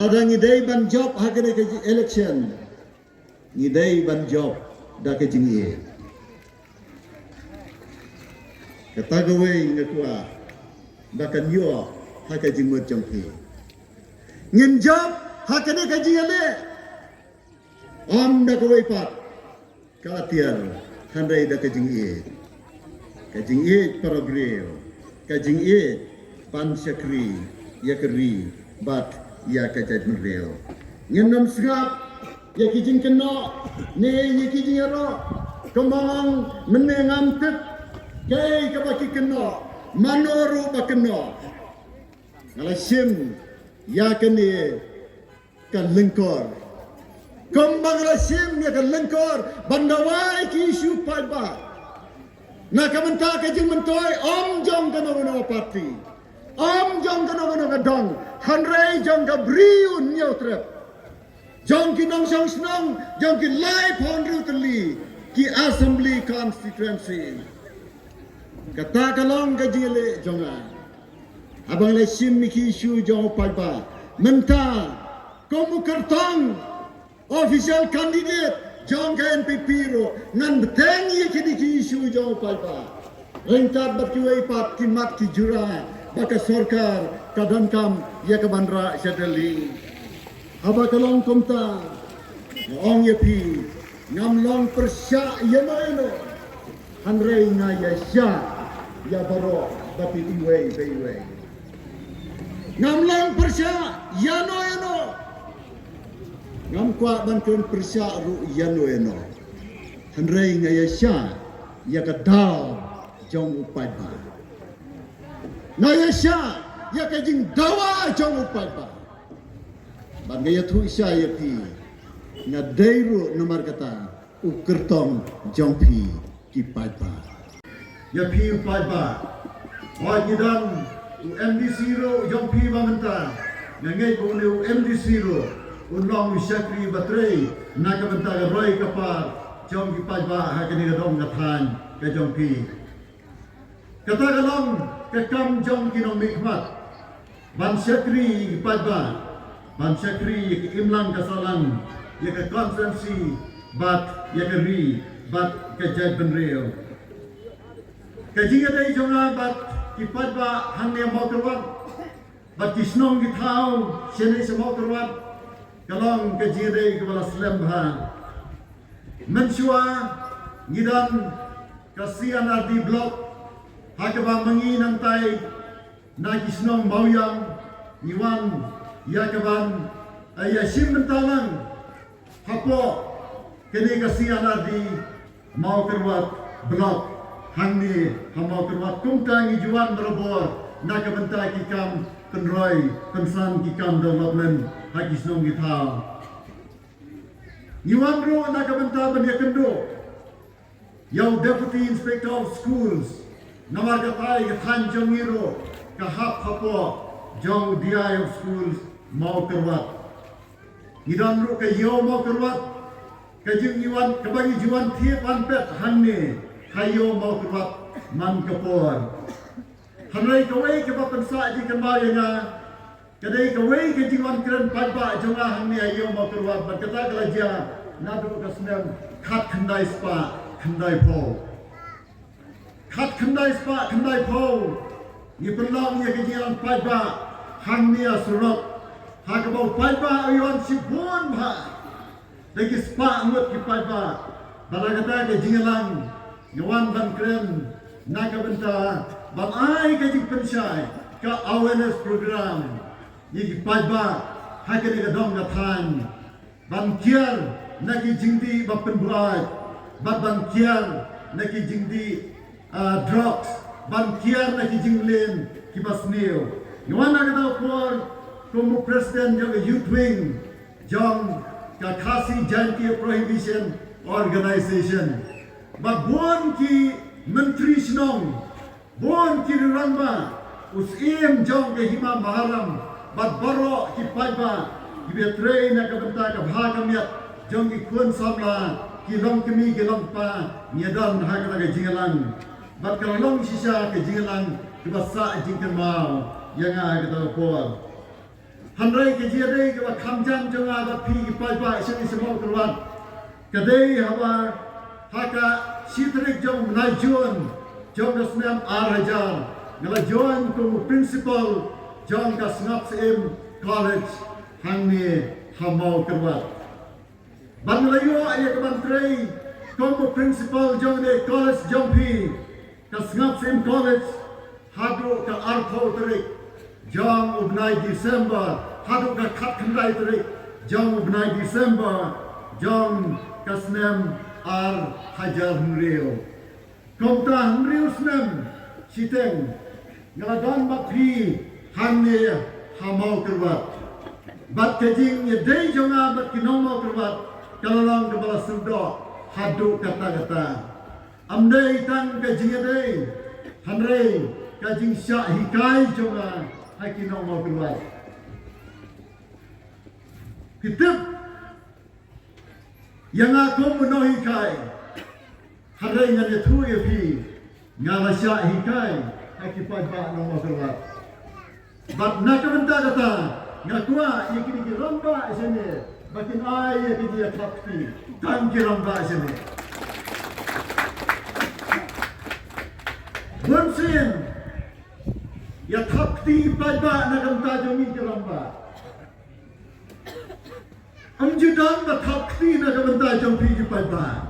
Ada ngidai ban job hakene ke election. Ngidai ban job da ke jingie. Kata gawe ngakua da kan yo hake jingmut jongki. Ngin job hakene ke jingale. Om da gawe pat katiar handai da ke jingie. Ke jingie para briew. Ke jingie pan syakri yakri bat ya kajat mereo. Ngenam segap ya kijing kena ne ya kijing ero kemang menengam tet kai kabaki kena manoru bakena ngalasim ya kene kan lengkor kembang ngalasim ya kan lengkor bandawai ki isu paitbah na kamenta kajing mentoy om jong kana parti om jong kana dong hanrei jong ka briew neutrep jong ki nong song snong jong ki live honru teli ki assembly constituency kata kalong ka jile jonga abang le sim ki isu jong paitbah menta komu kartong official candidate jong ka NPP ro ngan beteng ye ki isu jong paitbah rengkat berkuai pat ki mat ki jura baka sorkar kadang kam ya ke bandra sedeli aba kalong komta ong ye pi ngam long persya ye no hanrei nga ya sya ya baro tapi iwe ngam long persya ya no ngam kwa bantun persya ru ya no hanrei nga ya sya ya ka dau jong paitbah Nayasya ya kajing dawa jong paitbah. Bangaya thu isya ya pi ngadairu nomor kata ukertong jong pi ki paitbah. Ya pi paitbah. Wajidan MDC ro jong pi bamenta ngai ko ne MDC ro unlong syakri batrei naga benta roi kapar jong ki paitbah hakani dong ngathan ke jong pi. Kata kalong kekam jong kinong mikmat ban syakri paitbah ban syakri imlang kasalan ya ke konferensi bat ya ke ri bat ke jai benreo ke jinga dai jonga bat ki paitbah hang ne mau kerwat bat kisnong ki thau sene se mau kerwat kalong ke jinga dai ke bala slam bha mensua ngidan kasian ardi blok hakaba mangi nang tai na kisnong bauyang niwan yakaban aya sim mentalang hapo kene kasian adi mau kerwat blok hangni hamau kerwat kumtang ijuan berobor na kabenta kikam penroi pensan kikam development hakisnong githau niwan ro na kabenta bania kendo yau deputy inspector of schools Nomor kapai ke Tanjung Iro ke hap hapo jong DI of schools mau kerwat. Ngidan ru ke yo mau kerwat ke jing yuan ke bagi juan tiap anpet hanne hayo mau kerwat man kapor. Hanrai kawai ke bapan sa jing kembali nga kadai kawai ke jiwan keren paitbah jonga hanne hayo mau kerwat berkata kelaja nadu ke senam kat kendai spa kendai po. Kat kendai spa kendai po ni pelong ya kejian paitbah hang nia surok ha kabau paitbah ayuan sibun ha lagi spa ngut ki paitbah balagata ke jingalang yawan ban kren naga benta ban ai ke jing pensai ka awareness program ni ki paitbah ha ke ni dong ga than ban kiar nagi jingdi bapen buat ban kiar nagi jingdi drugs ban kiar na kijinglen kibasneo yuan na kada por como president yang youth wing jong ka khasi janti prohibition organization ba bon ki menteri snong bon ki rangba us im jong ke hima maharam ba baro ki paitbah ki betre na ka benta ka bhagamiat jong ki kun samla ki long kemi ki long pa nyadan ha ka ga jingalang bat kalong sisa ke jingalang kebasa jingkan mau yang ada kita por Handai ke jadai ke kamjam jonga bat pi ki paitbah iseni semua keluar. Kadai hawa haka sitrik jong najon jong dasnam arajar ngala join ko principal jong kasngap sem college hangni hamau keluar. Banglayo ayat kementerian ko principal jong de college jong pi kasngap sem college haduh ke artho terik jong ubnai Desember haduh ke katne terik jong ubnai Desember jong kasnem ar hajar hmriu komta hmriu snem siteng ngaladon bakri hangne hamau kerwat bat kejing ye dei jonga bat kinomau kerwat kalalong kepala surdo haduh kata-kata amdei tang kejing ye dei hanrei kajing syak hikai jonga hai kinomau kerwat kitip yang aku menuhi kai, hari ini tu ya pi, ngalasya hikai, aku paitbah nomor keluar. Bat nak benda kata, ngakua ia kini ramba sini, bakin ayah kini dia takti, kan ramba sini. Bunsin, ya takti paitbah nak benda jami ramba. Amjudan batakti na kabanta jong pi paitbah.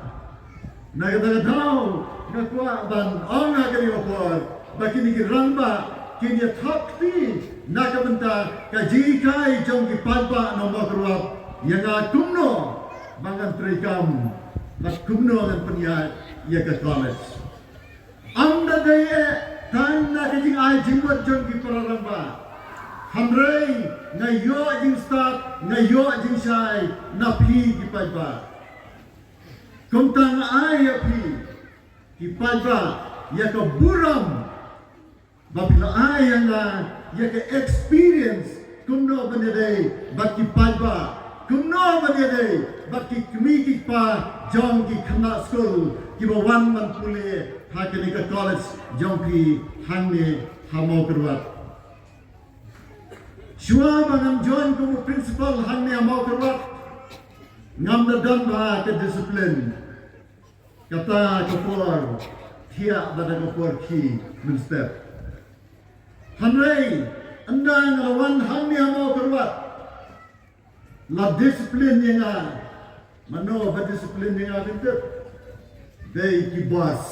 Na kata tahu na kuat ban ong agari opor bakini kiramba kini takti na kabanta kajikai jong ki paitbah nomor keruap yang kumno bangan trikam mas kumno dan peniat ia ke college. Anda daya tan na kajing ai jingwat jong ki pararamba. Hamrei ngayo jing start ngayo jing sai na pi ki paitbah komtang ai ya pi ki paitbah ya ka buram babila ai yang ya ka experience kumno banedei bat ki paitbah kumno banedei bat ki kmi ki pa jong ki khana school ki bawan man pule hakene ka college jong pi hangne hamau kerwat. Shua bangan join ko principal hangni amau kerwat ngam dan ba ke disiplin kata kopor tiak pada kopor ki menstep hanrei anda ngelawan hangni amau kerwat la disiplin yang mano ba disiplin yang bentuk dei ki bas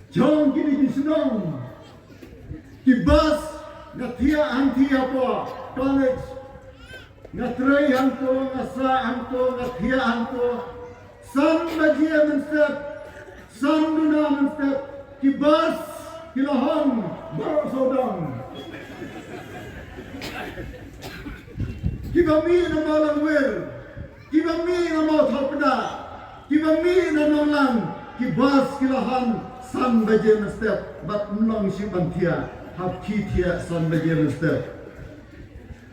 jong kini disenong ki bas ngatia anti apa college ngatrai hanto ngasa hanto ngatia hanto san bajia menstep san duna menstep kibas kilahong baru sodong kibami nama langwir kibami nama thapda kibami nama lang kibas kilahong san bajia menstep bat mlong sibantia hapki tia san bagian step.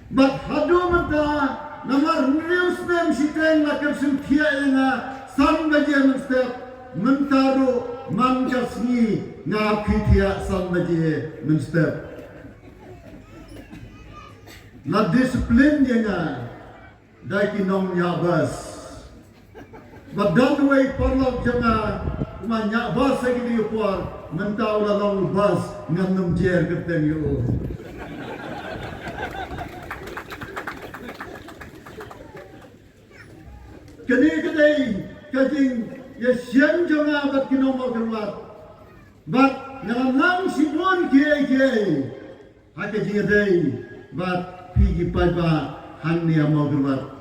But haduh mata namar news nem siteng lakar sim tia yang san bagian step mentaru mangkasni ngapki tia san bagian step. La disiplin yang dai kinong yabas. But don't wait for love janga manyak bas lagi di upor mentau lalang bas ngam jer ktem yo. Kini kedai kajing ya siang jonga bat kinomo kerwat bat ngalang sibon kiai hake jingedai bat pigi paitbah hangni amau kerwat